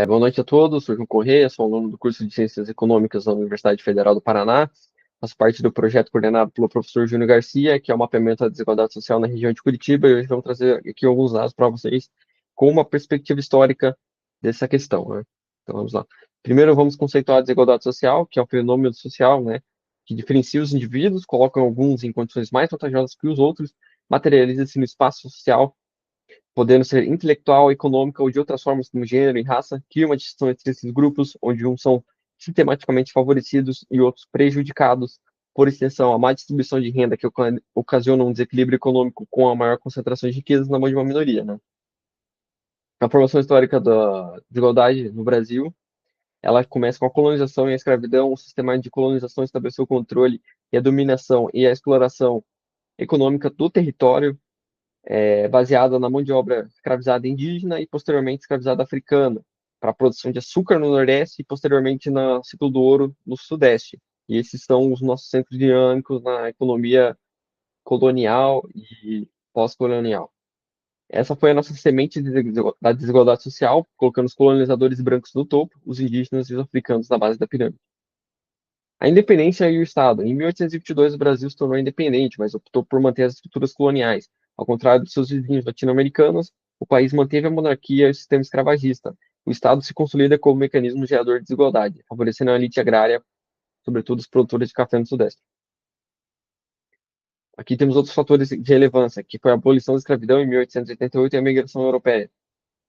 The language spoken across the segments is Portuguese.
Boa noite a todos, sou João Corrêa, sou aluno do curso de Ciências Econômicas da Universidade Federal do Paraná, faço parte do projeto coordenado pelo professor Júnior Garcia, que é o mapeamento da desigualdade social na região de Curitiba, e hoje vamos trazer aqui alguns dados para vocês com uma perspectiva histórica dessa questão, né? Então vamos lá. Primeiro vamos conceituar a desigualdade social, que é um fenômeno social, né, que diferencia os indivíduos, coloca alguns em condições mais vantajosas que os outros, materializa-se no espaço social podendo ser intelectual, econômica ou de outras formas como gênero e raça, cria uma distinção entre esses grupos, onde uns são sistematicamente favorecidos e outros prejudicados. Por extensão, a má distribuição de renda que ocasiona um desequilíbrio econômico com a maior concentração de riquezas na mão de uma minoria, né? A formação histórica da desigualdade no Brasil, ela começa com a colonização e a escravidão. O sistema de colonização estabeleceu o controle e a dominação e a exploração econômica do território, baseada na mão de obra escravizada indígena e posteriormente escravizada africana, para a produção de açúcar no Nordeste e posteriormente no ciclo do ouro no Sudeste. E esses são os nossos centros dinâmicos na economia colonial e pós-colonial. Essa foi a nossa semente da desigualdade social, colocando os colonizadores brancos no topo, os indígenas e os africanos na base da pirâmide. A independência e o Estado. Em 1822, o Brasil se tornou independente, mas optou por manter as estruturas coloniais. Ao contrário de seus vizinhos latino-americanos, o país manteve a monarquia e o sistema escravagista. O Estado se consolida como mecanismo gerador de desigualdade, favorecendo a elite agrária, sobretudo os produtores de café no Sudeste. Aqui temos outros fatores de relevância, que foi a abolição da escravidão em 1888 e a migração europeia.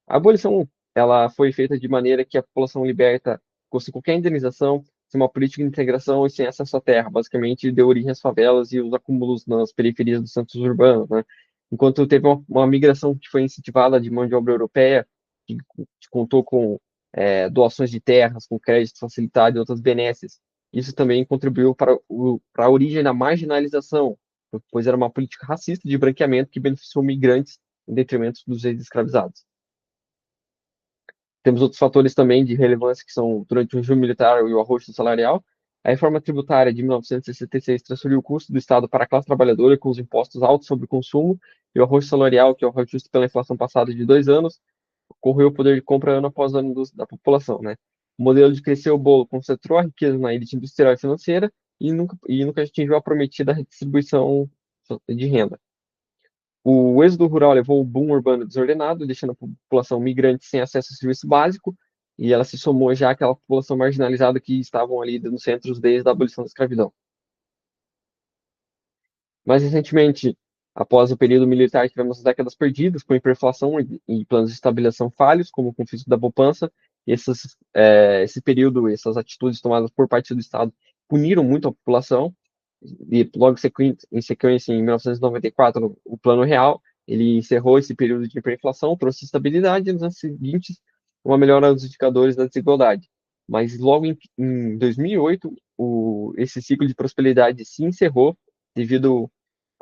A abolição, ela foi feita de maneira que a população liberta fosse qualquer indenização, sem uma política de integração e sem acesso à terra. Basicamente, deu origem às favelas e os acúmulos nas periferias dos centros urbanos, né? Enquanto teve uma migração que foi incentivada de mão de obra europeia, que contou com doações de terras, com crédito facilitado e outras benesses. Isso também contribuiu para a origem da marginalização, pois era uma política racista de branqueamento que beneficiou migrantes em detrimento dos ex-escravizados. Temos outros fatores também de relevância que são durante o regime militar e o arrocho salarial. A reforma tributária de 1966 transferiu o custo do Estado para a classe trabalhadora com os impostos altos sobre o consumo e o arrocho salarial, que é o reajuste pela inflação passada de 2 anos, corroeu o poder de compra ano após ano da população, né? O modelo de crescer o bolo concentrou a riqueza na elite industrial e financeira e nunca atingiu a prometida redistribuição de renda. O êxodo rural levou ao boom urbano desordenado, deixando a população migrante sem acesso ao serviço básico, e ela se somou já àquela população marginalizada que estavam ali nos centros desde a abolição da escravidão. Mais recentemente, após o período militar, tivemos as décadas perdidas, com hiperinflação e planos de estabilização falhos, como o confisco da poupança. Esse período, essas atitudes tomadas por parte do Estado puniram muito a população, e logo em sequência, em 1994, o Plano Real, ele encerrou esse período de hiperinflação, trouxe estabilidade e nos anos seguintes uma melhora nos indicadores da desigualdade. Mas logo em 2008, esse ciclo de prosperidade se encerrou devido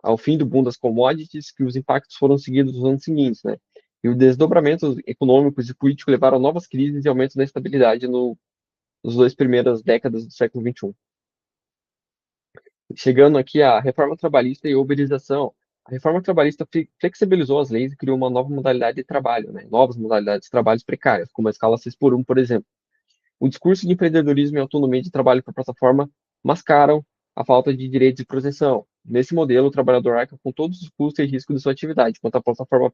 ao fim do boom das commodities, que os impactos foram seguidos nos anos seguintes, né? E os desdobramentos econômicos e políticos levaram a novas crises e aumentos da instabilidade nos dois primeiras décadas do século XXI. Chegando aqui à reforma trabalhista e uberização. A reforma trabalhista flexibilizou as leis e criou uma nova modalidade de trabalho, né? Novas modalidades de trabalhos precários, como a escala 6 por 1, por exemplo. O discurso de empreendedorismo e autonomia de trabalho por plataforma mascaram a falta de direitos de proteção. Nesse modelo, o trabalhador arca com todos os custos e riscos de sua atividade, enquanto a plataforma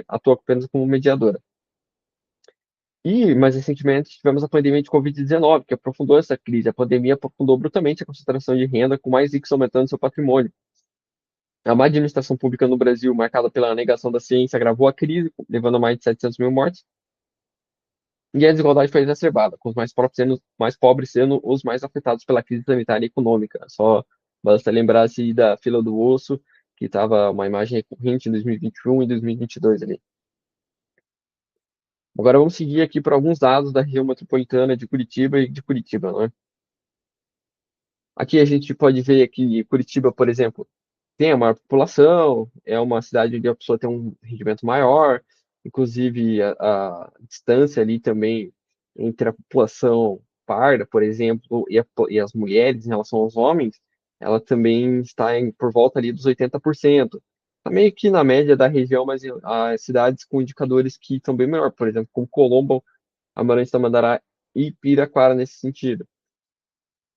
atua apenas como mediadora. E, mais recentemente, tivemos a pandemia de Covid-19, que aprofundou essa crise. A pandemia aprofundou brutalmente a concentração de renda, com mais ricos aumentando seu patrimônio. A má administração pública no Brasil, marcada pela negação da ciência, agravou a crise, levando a mais de 700 mil mortes. E a desigualdade foi exacerbada, com os mais pobres sendo os mais afetados pela crise sanitária e econômica. Só basta lembrar-se da fila do osso, que estava uma imagem recorrente em 2021 e 2022 ali. Agora vamos seguir aqui para alguns dados da região metropolitana de Curitiba e de Curitiba, né? Aqui a gente pode ver que Curitiba, por exemplo, tem a maior população, é uma cidade onde a pessoa tem um rendimento maior, inclusive a distância ali também entre a população parda, por exemplo, e as mulheres em relação aos homens, ela também está por volta ali dos 80%. Está meio que na média da região, mas as cidades com indicadores que estão bem melhor, por exemplo, como Colombo Amarante, Tamandaré e Piraquara nesse sentido.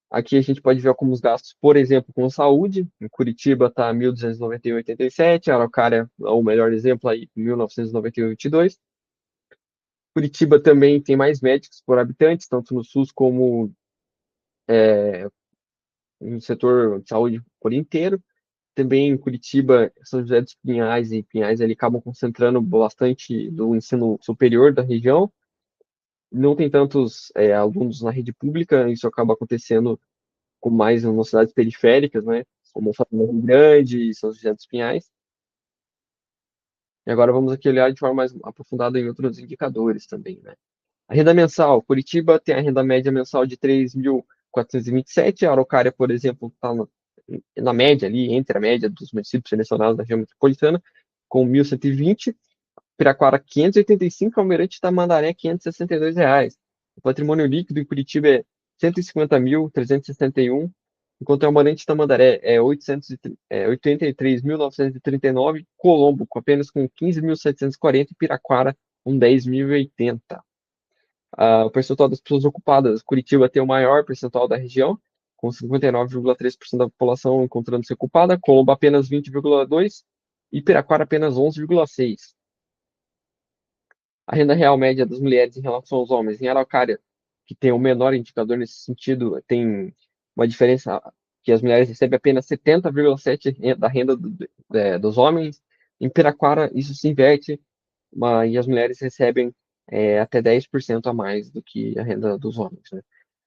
Aqui a gente pode ver como os gastos, por exemplo, com saúde. Em Curitiba está 1.291,87. Araucária é o melhor exemplo aí, 1.991,22. Curitiba também tem mais médicos por habitantes, tanto no SUS como no setor de saúde por inteiro. Também em Curitiba, São José dos Pinhais e Pinhais ali acabam concentrando bastante do ensino superior da região. Não tem tantos alunos na rede pública, isso acaba acontecendo com mais nas cidades periféricas, né? Como Fazenda Rio Grande e São José dos Pinhais. E agora vamos aqui olhar de forma mais aprofundada em outros indicadores também, né? A renda mensal, Curitiba tem a renda média mensal de 3.427, a Araucária, por exemplo, está na média ali, entre a média dos municípios selecionados da região metropolitana, com 1.120, Piraquara 585, Almirante Tamandaré 562 reais. O patrimônio líquido em Curitiba é 150.361, enquanto Almirante Tamandaré é 83.939, Colombo com apenas com 15.740 e Piraquara com 10.080. O percentual das pessoas ocupadas, Curitiba tem o maior percentual da região, com 59,3% da população encontrando-se ocupada, Colombo apenas 20,2% e Piraquara apenas 11,6%. A renda real média das mulheres em relação aos homens em Araucária, que tem o menor indicador nesse sentido, tem uma diferença que as mulheres recebem apenas 70,7% da renda dos homens. Em Piraquara, isso se inverte, e as mulheres recebem até 10% a mais do que a renda dos homens, né?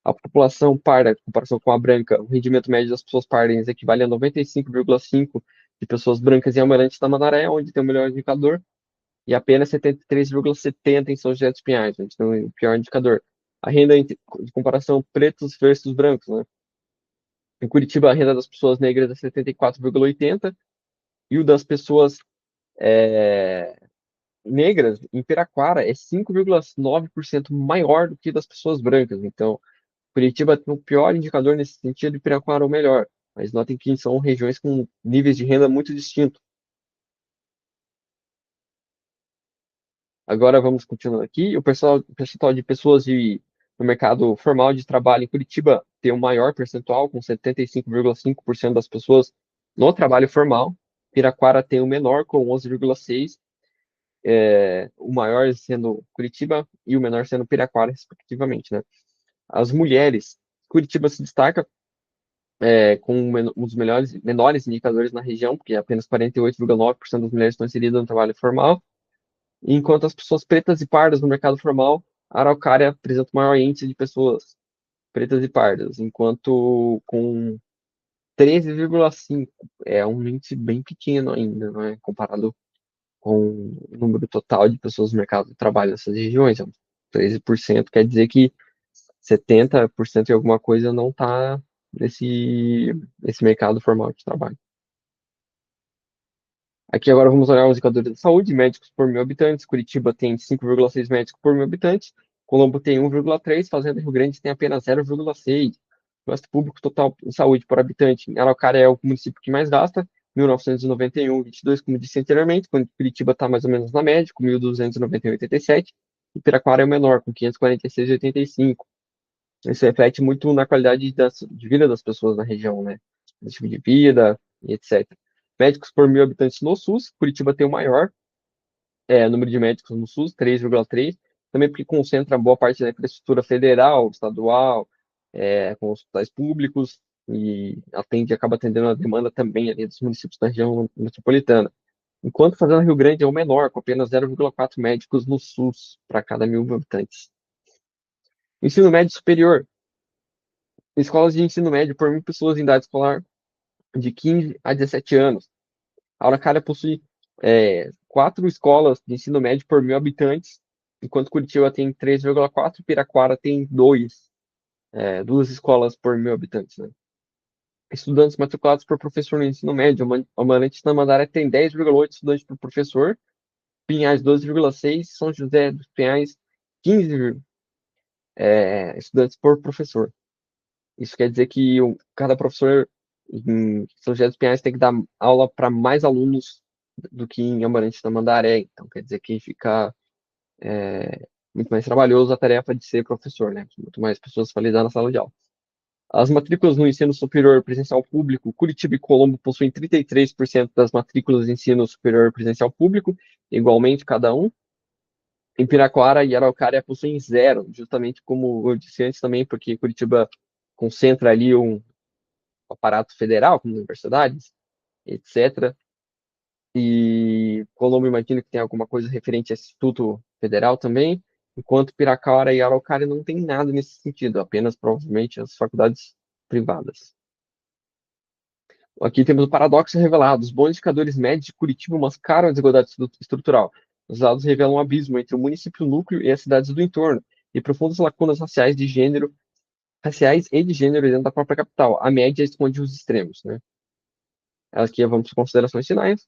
A população parda, em comparação com a branca, o rendimento médio das pessoas pardas equivale a 95,5% de pessoas brancas em Almirante Tamandaré, onde tem o melhor indicador, e apenas 73,70% em São José dos Pinhais, onde tem o pior indicador. A renda de comparação pretos versus brancos, né? Em Curitiba, a renda das pessoas negras é 74,80% e o das pessoas é, negras em Piraquara é 5,9% maior do que das pessoas brancas. Então, Curitiba tem o pior indicador nesse sentido e Piraquara o melhor. Mas notem que são regiões com níveis de renda muito distintos. Agora vamos continuando aqui. O percentual de pessoas no mercado formal de trabalho em Curitiba tem o maior percentual, com 75,5% das pessoas no trabalho formal. Piraquara tem o menor, com 11,6%. O maior sendo Curitiba e o menor sendo Piraquara, respectivamente, né? As mulheres, Curitiba se destaca com um dos menores indicadores na região, porque apenas 48,9% das mulheres estão inseridas no trabalho formal, enquanto as pessoas pretas e pardas no mercado formal, a Araucária apresenta o maior índice de pessoas pretas e pardas, enquanto com 13,5 é um índice bem pequeno ainda, não é? Comparado com o número total de pessoas no mercado de trabalho nessas regiões. 13% quer dizer que 70% e alguma coisa não está nesse mercado formal de trabalho. Aqui agora vamos olhar os indicadores de saúde, médicos por mil habitantes. Curitiba tem 5,6 médicos por mil habitantes. Colombo tem 1,3, Fazenda Rio Grande tem apenas 0,6. Gasto público total em saúde por habitante. Araucária é o município que mais gasta, 1.991,22, como disse anteriormente, quando Curitiba está mais ou menos na média, com 1.291,87. E Piraquara é o menor, com 546,85. Isso reflete muito na qualidade de vida das pessoas na região, né? Estilo de vida e etc. Médicos por mil habitantes no SUS, Curitiba tem o maior número de médicos no SUS, 3,3, também porque concentra boa parte da infraestrutura federal, estadual, com hospitais públicos, e acaba atendendo a demanda também ali dos municípios da região metropolitana. Enquanto Fazenda Rio Grande é o menor, com apenas 0,4 médicos no SUS para cada 1.000 habitantes. Ensino médio superior. Escolas de ensino médio por mil pessoas em idade escolar de 15 a 17 anos. A Araucária possui 4 escolas de ensino médio por mil habitantes, enquanto Curitiba tem 3,4 e Piraquara tem 2 escolas por mil habitantes, né? Estudantes matriculados por professor no ensino médio. Amarante Tamandaré tem 10,8 estudantes por professor, Pinhais 12,6, São José dos Pinhais 15 estudantes por professor. Isso quer dizer que cada professor em São José dos Pinhais tem que dar aula para mais alunos do que em Amarante Tamandaré. Então, quer dizer que fica muito mais trabalhoso a tarefa de ser professor, né? Muito mais pessoas para lidar na sala de aula. As matrículas no ensino superior presencial público, Curitiba e Colombo possuem 33% das matrículas de ensino superior presencial público, igualmente cada um. Em Piraquara e Araucária possuem zero, justamente como eu disse antes também, porque Curitiba concentra ali um aparato federal, como universidades, etc. E Colombo imagino que tem alguma coisa referente a Instituto Federal também, enquanto Piraquara e Araucária não tem nada nesse sentido, apenas provavelmente as faculdades privadas. Aqui temos o paradoxo revelado. Os bons indicadores médios de Curitiba mascaram a desigualdade estrutural. Os dados revelam um abismo entre o município núcleo e as cidades do entorno, e profundas lacunas raciais e de gênero dentro da própria capital. A média esconde os extremos, né? Aqui vamos para considerações finais.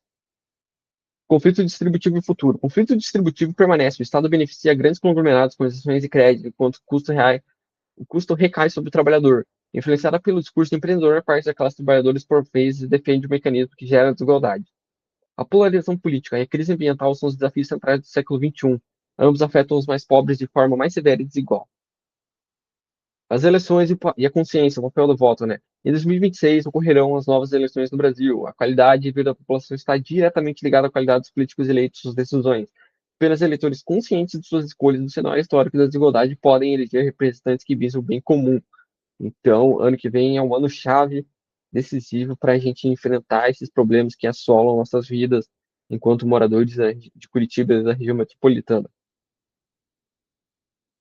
Conflito distributivo e futuro. O conflito distributivo permanece. O Estado beneficia grandes conglomerados com exceções de crédito, enquanto o custo recai sobre o trabalhador. Influenciada pelo discurso empreendedor, a parte da classe trabalhadora, por vezes, defende o mecanismo que gera a desigualdade. A polarização política e a crise ambiental são os desafios centrais do século XXI. Ambos afetam os mais pobres de forma mais severa e desigual. As eleições e a consciência, o papel do voto, né? Em 2026 ocorrerão as novas eleições no Brasil. A qualidade de vida da população está diretamente ligada à qualidade dos políticos eleitos e suas decisões. Apenas eleitores conscientes de suas escolhas no cenário histórico da desigualdade podem eleger representantes que visam o bem comum. Então, ano que vem é um ano-chave decisivo para a gente enfrentar esses problemas que assolam nossas vidas enquanto moradores de Curitiba e da região metropolitana.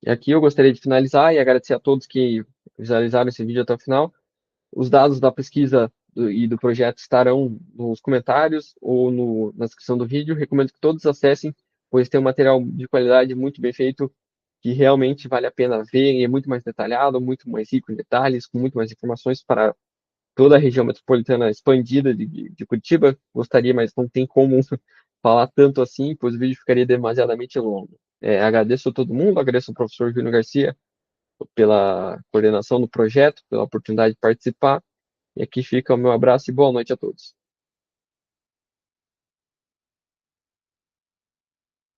E aqui eu gostaria de finalizar e agradecer a todos que visualizaram esse vídeo até o final. Os dados da pesquisa e do projeto estarão nos comentários ou na descrição do vídeo. Recomendo que todos acessem, pois tem um material de qualidade muito bem feito que realmente vale a pena ver e é muito mais detalhado, muito mais rico em detalhes, com muito mais informações para toda a região metropolitana expandida de Curitiba. Gostaria, mas não tem como falar tanto assim, pois o vídeo ficaria demasiadamente longo. Agradeço a todo mundo, agradeço ao professor Júnior Garcia pela coordenação do projeto, pela oportunidade de participar. E aqui fica o meu abraço e boa noite a todos.